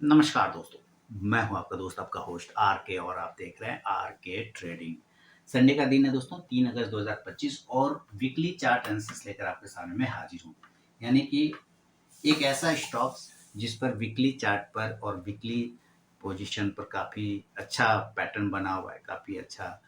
नमस्कार दोस्तों, मैं हूं आपका दोस्त, आपका होस्ट आर के और आप देख रहे हैं आर के ट्रेडिंग। संडे का दिन है दोस्तों, 3 अगस्त 2025 और वीकली चार्ट एनालिसिस लेकर आपके सामने मैं हाजिर हूं। यानी कि एक ऐसा स्टॉक्स जिस पर वीकली चार्ट पर और वीकली पोजीशन पर काफ़ी अच्छा पैटर्न बना हुआ है, काफ़ी अच्छा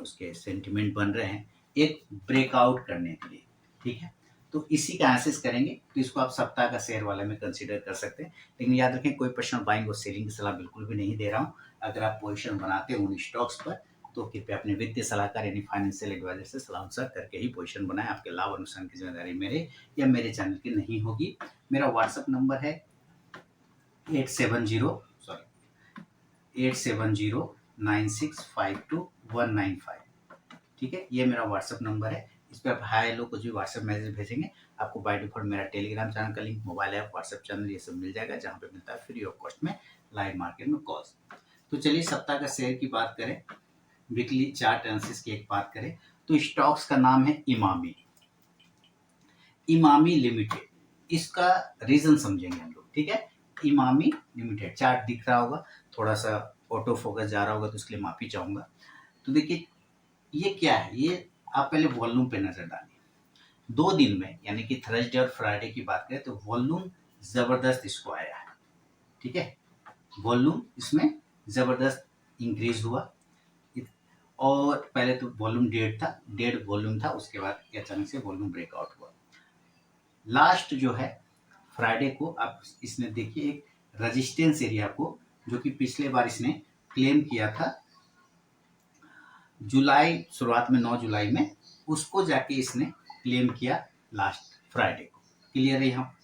उसके सेंटिमेंट बन रहे हैं, एक ब्रेकआउट करने के लिए, ठीक है? तो इसी का एनालिसिस करेंगे, तो इसको आप सप्ताह का शेयर वाले में कंसीडर कर सकते हैं। लेकिन याद रखें, कोई पर्सनल बाइंग और सेलिंग की सलाह बिल्कुल भी नहीं दे रहा हूँ। अगर आप पोजीशन बनाते हैं उन स्टॉक्स पर, तो कृपया अपने वित्तीय सलाहकार यानी फाइनेंशियल एडवाइजर से सलाह मशवरा करके ही पोजीशन बनाएँ। आपके लाभ और नुकसान की ज़िम्मेदारी मेरे या मेरे चैनल की नहीं होगी। मेरा व्हाट्सएप नंबर है 8709652195। ठीक है, ये मेरा व्हाट्सएप नंबर है। इस पे आप हाय हेलो कुछ भी व्हाट्सएप मैसेज भेजेंगे, आपको बाय डिफ़ॉल्ट मेरा टेलीग्राम चैनल का link, mobile app, WhatsApp channel ये सब मिल जाएगा, जहाँ पे मिलता है फ्री ऑफ कॉस्ट में लाइव मार्केट में कॉल्स। तो चलिए सप्ताह का शेयर की बात करें, वीकली चार्ट एनालिसिस की एक बात करें, तो स्टॉक्स का नाम है इमामी। इमामी लिमिटेड, इसका रीज़न समझेंगे हम लोग, ठीक है? इमामी लिमिटेड, चार्ट दिख रहा होगा, थोड़ा-सा ऑटो फोकस जा रहा होगा तो उसके लिए माफ़ी चाहूँगा। तो देखिए, ये क्या है? ये आप पहले वॉल्यूम पे नज़र डालिए। 2 दिन में यानी कि थर्सडे और फ्राइडे की बात करें तो वॉल्यूम ज़बरदस्त इसको आया है, ठीक है? वॉल्यूम इसमें ज़बरदस्त इंक्रीज़ हुआ। इत और पहले तो वॉल्यूम डेढ़ वॉल्यूम था, उसके बाद अचानक से वॉल्यूम ब्रेकआउट हुआ। लास्ट जो है फ्राइडे को आप इसने देखिए एक रेजिस्टेंस एरिया को, जो कि पिछले बार इसने क्लेम किया था जुलाई, शुरुआत में 9 जुलाई में, उसको जाके इसने क्लेम किया लास्ट फ्राइडे को। क्लियर है यहाँ?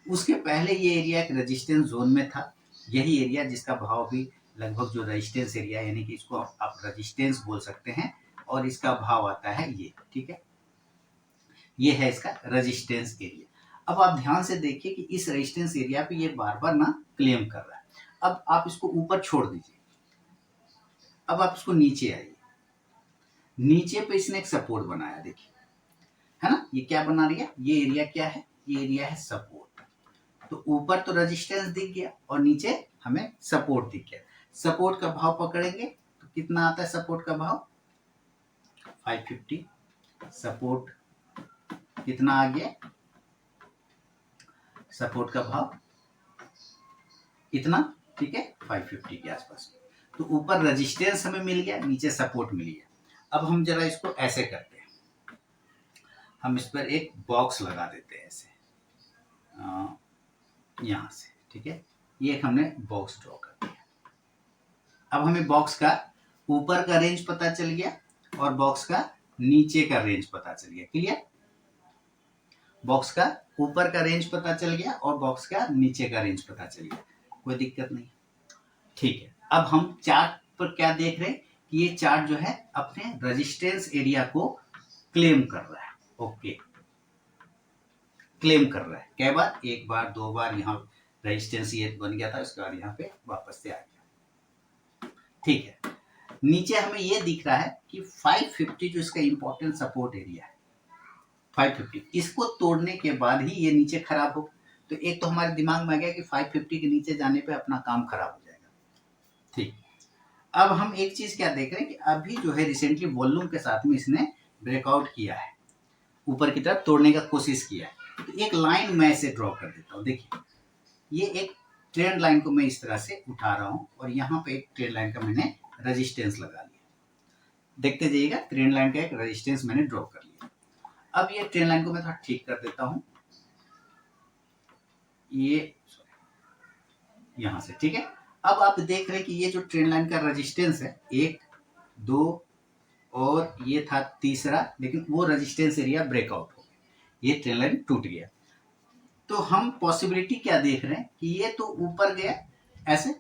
उसके पहले ये एरिया एक रेजिस्टेंस जोन में था। यही एरिया जिसका भाव भी लगभग जो रेजिस्टेंस एरिया यानी कि इसको आप रेजिस्टेंस बोल सकते हैं, और इसका भाव आता है ये, ठीक है? ये है इसका रेजिस्टेंस एरिया। अब आप ध्यान से देखिए कि इस रेजिस्टेंस एरिया पे ये बार-बार ना क्लेम कर रहा है। अब आप इसको ऊपर छोड़ दीजिए। अब आप इसको नीचे आइए। नीचे पे इसने एक सपोर्ट बनाया, देखिए, है ना? ये क्या बना रही है? ये एरिया क्या है? ये एरिया है सपोर्ट। तो ऊपर तो रेजिस्टेंस दिख गया और नीचे हमें सपोर्ट दिख गया। सपोर्ट का भाव पकड़ेंगे तो कितना आता है सपोर्ट का भाव? 550। सपोर्ट कितना आ गया? सपोर्ट का भाव इतना, ठीक है, 550 के आसपास। तो ऊपर रेजिस्टेंस हमें मिल गया, नीचे सपोर्ट मिल गया। अब हम जरा इसको ऐसे करते हैं, हम इस पर एक बॉक्स लगा देते हैं ऐसे, यहाँ से, ठीक है? ये एक हमने बॉक्स ड्रॉ कर दिया। अब हमें बॉक्स का ऊपर का रेंज पता चल गया और बॉक्स का नीचे का रेंज पता चल गया। क्लियर? बॉक्स का ऊपर का रेंज पता चल गया और बॉक्स का नीचे का रेंज पता चल गया, कोई दिक्कत नहीं, ठीक है? अब हम चार्ट पर क्या देख रहे हैं कि ये चार्ट जो है अपने रेजिस्टेंस एरिया को क्लेम कर रहा है। ओके, क्लेम कर रहा है। कै बार? एक बार, 2 बार यहाँ रेजिस्टेंस ये बन गया था, उसके बाद यहाँ पे वापस से आ गया, ठीक है? नीचे हमें ये दिख रहा है कि 550 जो इसका इंपॉर्टेंट सपोर्ट एरिया है, 550, इसको तोड़ने के बाद ही ये नीचे खराब हो। तो एक तो हमारे दिमाग में आ गया कि 550 के नीचे जाने पे अपना काम खराब हो जाएगा, ठीक। अब हम एक चीज क्या देख रहे हैं कि अभी जो है रिसेंटली वॉल्यूम के साथ में इसने ब्रेकआउट किया है, ऊपर की तरफ तोड़ने का कोशिश किया है। तो एक लाइन मैं इसे ड्रॉ कर देता हूँ। देखिए, ये एक ट्रेंड लाइन को मैं इस तरह से उठा रहा हूँ और यहाँ पे एक ट्रेंड लाइन का मैंने रेजिस्टेंस लगा लिया। देखते जाइएगा, ट्रेंड लाइन का एक रेजिस्टेंस मैंने ड्रॉ कर लिया। अब ये ट्रेंड लाइन को मैं थोड़ा ठीक कर देता हूँ, ये यहाँ से, ठीक है? अब आप देख रहे हैं कि ये जो ट्रेंड लाइन का रेजिस्टेंस है, 1, 2 और ये था तीसरा, लेकिन वो रेजिस्टेंस एरिया ब्रेकआउट हो गया, ये ट्रेंड लाइन टूट गया। तो हम पॉसिबिलिटी क्या देख रहे हैं कि ये तो ऊपर गया, ऐसे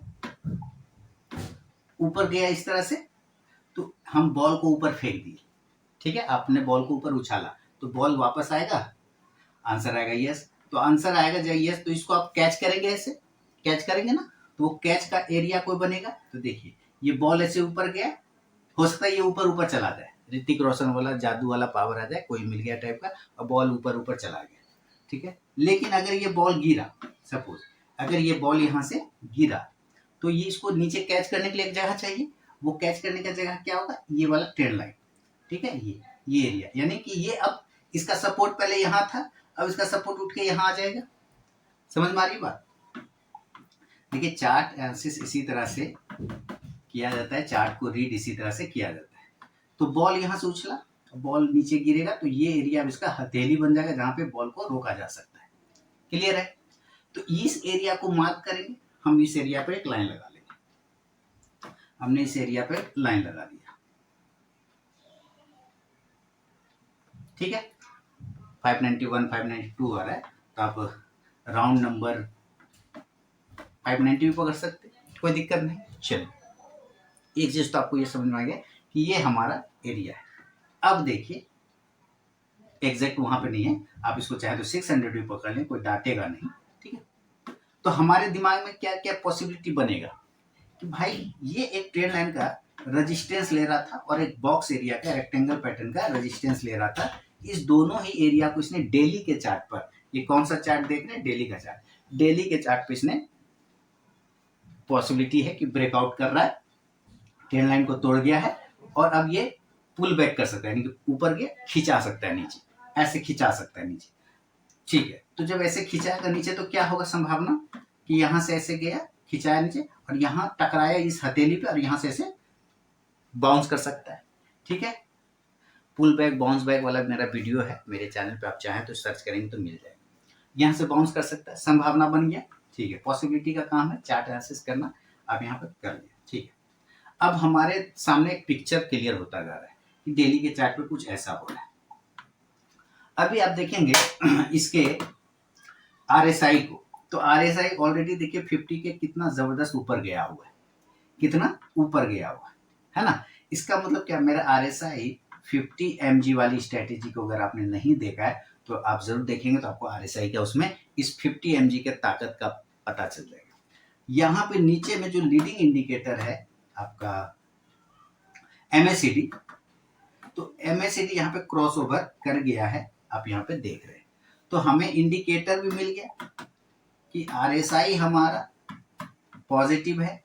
ऊपर गया इस तरह से, तो हम बॉल को ऊपर फेंक दिए, ठीक है? आपने बॉल को ऊपर उछाला तो बॉल वापस आएगा, आंसर आएगा यस। तो आंसर आएगा जब यस, तो इसको आप कैच करेंगे, ऐसे कैच करेंगे ना, तो वो कैच का एरिया कोई बनेगा। तो देखिए, ये बॉल ऐसे ऊपर गया, हो सकता है ये ऊपर ऊपर चला जाए, ऋतिक रोशन वाला जादू वाला पावर आ जाए, कोई मिल गया टाइप का, और बॉल ऊपर ऊपर चला गया, ठीक है? लेकिन अगर ये बॉल गिरा, सपोज अगर ये बॉल यहाँ से गिरा तो ये इसको नीचे कैच करने के लिए एक जगह चाहिए, वो कैच करने का जगह क्या होगा, ये वाला ट्रेंड लाइन, ठीक है, ये एरिया, यानी कि ये अब इसका सपोर्ट पहले यहाँ था, अब इसका सपोर्ट उठ के यहाँ आ जाएगा। समझ में आ रही बात? देखिए चार्ट एनालिसिस इसी तरह से किया जाता है, चार्ट को रीड इसी तरह से किया जाता है। तो बॉल यहाँ से उछला, बॉल नीचे गिरेगा तो ये एरिया अब इसका हथेली बन जाएगा जहां पे बॉल को रोका जा सकता है। क्लियर है? तो इस एरिया को मार्क करेंगे हम, इस एरिया पे एक लाइन लगा लेंगे। हमने इस एरिया पे लाइन लगा दिया, ठीक है। 591 592 आ रहा है, तो आप राउंड नंबर 590 भी पकड़ सकते, कोई दिक्कत नहीं। चलिए एक चीज तो आपको ये समझ में आ गया कि ये हमारा एरिया है। अब देखिए एग्जैक्ट वहां पे नहीं है, आप इसको चाहे तो 600 भी पकड़ लें, कोई डांटेगा नहीं, ठीक है। तो हमारे दिमाग में क्या क्या पॉसिबिलिटी बनेगा कि भाई ये एक ट्रेन लाइन का रेजिस्टेंस ले रहा था और एक बॉक्स एरिया का रेक्टेंगल पैटर्न का रेजिस्टेंस ले रहा था। इस दोनों ही एरिया को इसने डेली के चार्ट पर, ये कौन सा चार्ट देख रहे हैं, डेली का चार्ट, डेली के चार्ट पे इसने पॉसिबिलिटी है कि ब्रेकआउट कर रहा है, ट्रेन लाइन को तोड़ गया है और अब ये पुल बैक कर सकता है, यानी कि ऊपर के खिंचा सकता है नीचे, ऐसे खिंचा सकता है नीचे, ठीक है। तो जब ऐसे खिंचाएगा नीचे तो क्या होगा संभावना कि यहां से ऐसे गया, खिंचाया नीचे और यहां टकराया इस हथेली पे और यहां से ऐसे बाउंस कर सकता है, ठीक है। पुल बैक बाउंस बैक वाला मेरा वीडियो है मेरे चैनल पे, आप चाहें तो सर्च करेंगे तो मिल जाएगा। यहां से बाउंस कर सकता है, संभावना बन गया, ठीक है। पॉसिबिलिटी का काम है चार्ट एनालिसिस करना, आप यहाँ पर कर लिया, ठीक है। अब हमारे सामने एक पिक्चर क्लियर होता जा रहा है कि डेली के चार्ट पे कुछ ऐसा हो रहा है। अभी आप देखेंगे इसके आरएसआई को, तो आरएसआई ऑलरेडी देखिए 50 के कितना जबरदस्त ऊपर गया हुआ है, कितना ऊपर गया हुआ है ना। इसका मतलब क्या, मेरा आरएसआई 50 mg वाली स्ट्रेटेजी को अगर आपने नहीं देखा है तो आप जरूर देखेंगे, तो आपको आरएसआई का उसमें इस 50 mg के ताकत का पता चल जाएगा। यहाँ पे नीचे में जो लीडिंग इंडिकेटर है आपका MACD, तो MACD यहाँ पे क्रॉस ओवर कर गया है, आप यहाँ पे देख रहे हैं। तो हमें इंडिकेटर भी मिल गया कि RSI हमारा पॉजिटिव है,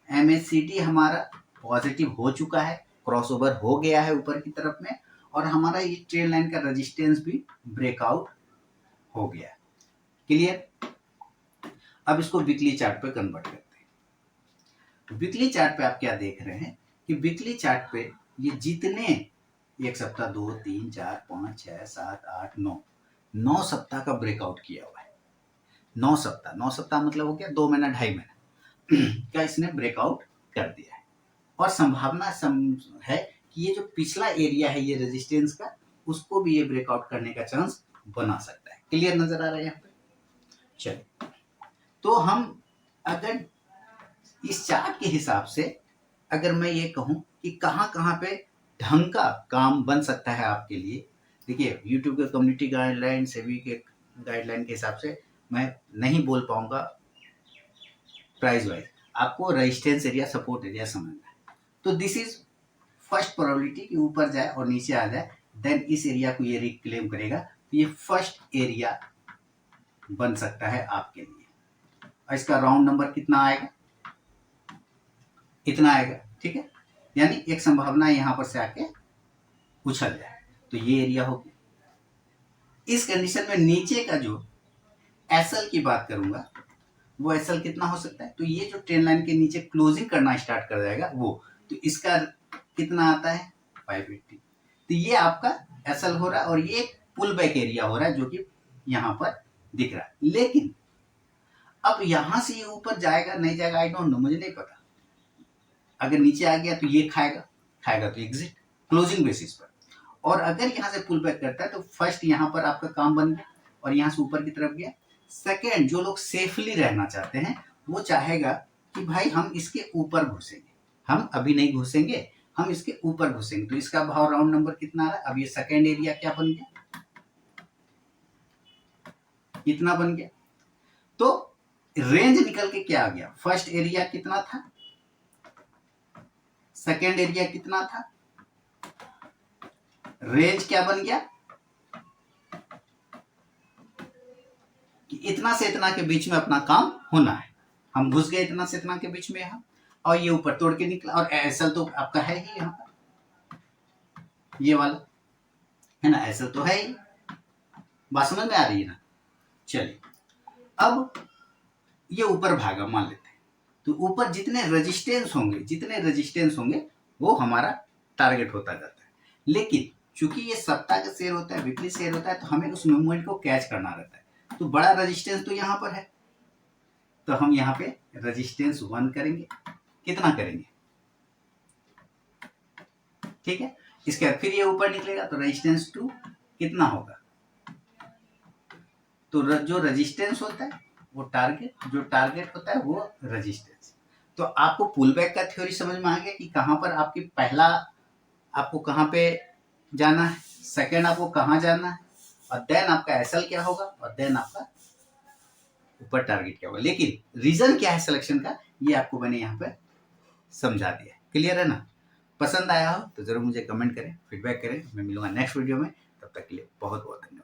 MACD हमारा पॉजिटिव हो चुका है, क्रॉस ओवर हो गया है ऊपर की तरफ में, और हमारा ये ट्रेन लाइन का रेजिस्टेंस भी ब्रेकआउट हो गया है। क्लियर? अब इसको वीकली चार्ट पे कन्वर्ट करते हैं। वीकली चार्ट पे आप क्या देख रहे हैं कि वीकली चार्ट पे ये जितने एक सप्ताह 2 3 4 5 6 7 8 9 सप्ताह का ब्रेकआउट किया हुआ है। 9 सप्ताह मतलब हो गया 2 महीना 2.5 महीना का इसने ब्रेकआउट कर दिया है। और संभावना है कि ये जो पिछला एरिया है ये रेजिस्टेंस का, उसको भी ये ब्रेकआउट करने का चांस बना सकता है। क्लियर नजर आ रहा है यहाँ पे? चलिए, तो हम अगर इस चार्ट के हिसाब से अगर मैं ये कहूं कि कहां कहां पे ढंग का काम बन सकता है आपके लिए, देखिए यूट्यूब के कम्युनिटी गाइडलाइन, सेबी के गाइडलाइन के हिसाब से मैं नहीं बोल पाऊंगा प्राइस वाइज, आपको रेजिस्टेंस एरिया सपोर्ट एरिया समझना है। तो दिस इज फर्स्ट प्रोबेबिलिटी कि ऊपर जाए और नीचे आ जाए, देन इस एरिया को ये रिक्लेम करेगा, ये फर्स्ट एरिया बन सकता है आपके लिए। और इसका राउंड नंबर कितना आएगा, इतना आएगा, ठीक है। यानी एक संभावना यहां पर से आके उछल जाए, तो ये एरिया हो गया। इस कंडीशन में नीचे का जो एसएल की बात करूंगा, वो एसएल कितना हो सकता है, तो ये जो ट्रेन लाइन के नीचे क्लोजिंग करना स्टार्ट कर जाएगा वो, तो इसका कितना आता है 580। तो ये आपका एसएल हो रहा है और ये पुल बैक एरिया हो रहा है जो कि यहां पर दिख रहा है। लेकिन अब यहां से ये ऊपर जाएगा नहीं जाएगा आई डोंट नो, मुझे नहीं पता। अगर नीचे आ गया तो ये खाएगा तो एग्जिट क्लोजिंग बेसिस पर, और अगर यहां से पुल बैक करता है तो फर्स्ट यहां पर आपका काम बन गया और यहां से ऊपर की तरफ गया। सेकेंड, जो लोग सेफली रहना चाहते हैं वो चाहेगा कि भाई हम इसके ऊपर घुसेंगे, हम अभी नहीं घुसेंगे, हम इसके ऊपर घुसेंगे। तो इसका भाव राउंड नंबर कितना आ रहा है, अब ये सेकेंड एरिया क्या बन गया, इतना बन गया। तो रेंज निकल के क्या आ गया, फर्स्ट एरिया कितना था, सेकेंड एरिया कितना था, रेंज क्या बन गया कि इतना से इतना के बीच में अपना काम होना है। हम घुस गए इतना से इतना के बीच में यहाँ, और ये ऊपर तोड़ के निकला, और एसएल तो आपका है ही यहाँ पर, ये वाला है ना, एसएल तो है ही। बात समझ में आ रही है ना? चलिए, अब ये ऊपर भागा मान लेते हैं, तो ऊपर जितने रेजिस्टेंस होंगे वो हमारा टारगेट होता जाता है। लेकिन चूंकि ये सप्ताह का शेयर होता है, वीकली शेयर होता है, तो हमें उस मूवमेंट को कैच करना रहता है। तो बड़ा रेजिस्टेंस तो यहाँ पर है, तो हम यहाँ पे रेजिस्टेंस 1 करेंगे। कितना करेंगे? ठीक है, इसके बाद फिर ये ऊपर निकलेगा तो रेजिस्टेंस 2 कितना होगा? तो जो रेजिस्टेंस होता है वो टारगेट, जो टारगेट होता है वो रेजिस्टेंस। तो आपको पुल बैक का थ्योरी समझ में आ गया कि कहाँ पर आपकी पहला आपको कहाँ पे जाना है, सेकंड आपको कहाँ जाना है, और देन आपका एसएल क्या होगा, और देन आपका ऊपर टारगेट क्या होगा। लेकिन रीजन क्या है सिलेक्शन का, ये आपको मैंने यहाँ पे समझा दिया। क्लियर है ना? पसंद आया हो तो जरूर मुझे कमेंट करें, फीडबैक करें। मैं मिलूंगा नेक्स्ट वीडियो में, तब तक के लिए बहुत बहुत धन्यवाद।